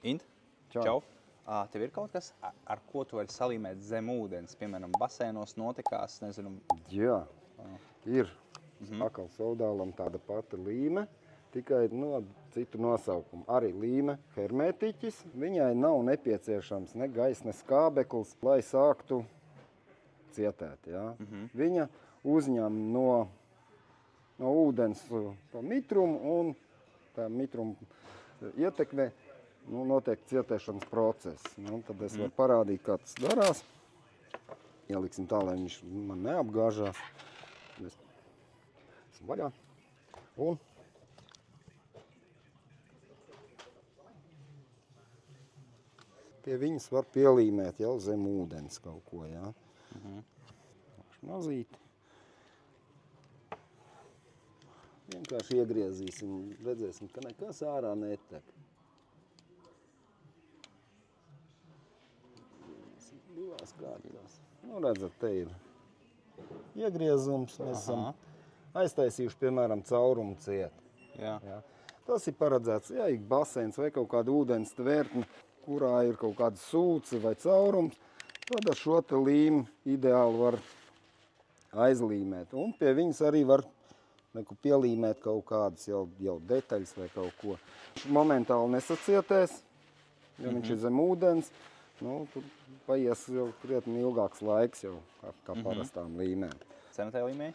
Int, čau. Tev ir kaut kas, ar ko tu vari salīmēt zem ūdens, piemēram, basēnos, notekās, nezinu? Jā, ir. Akal sodālam tāda pati līme, tikai citu nosaukumu. Arī līme hermētiķis. Viņai nav nepieciešams ne gaiss, ne skābeklis, lai sāktu cietēt. Ja? Viņa uzņem no ūdens to mitrumu, un tā mitruma ietekmē notiek cietēšanas process. Tad es varu parādīt, kā tas darās. Ieliksim tā, lai viņš man neapgāžās. Esmu vaļā. Un pie viņas var pielīmēt jau zem ūdens kaut ko. Ja? Mazīti. Vienkārši iegriezīsim, redzēsim, ka nekas ārā netek. Divās kārtās. Redzat, te ir iegriezums. Mēs esam aiztaisījuši, piemēram, caurumu ciet. Jā. Tas ir paredzēts, ja ir basēns vai kaut kāda ūdens tvērtne, kurā ir kaut kāda sūce vai caurums, tad ar šo te līmi ideāli var aizlīmēt. Un pie viņas arī var pielīmēt kaut kādas jau detaļas vai kaut ko. Momentāli nesacietēs, jo viņš ir zem ūdens. Tur paies jau krietni ilgāks laiks jau kā parastām līmēm. Cena tajā līmē?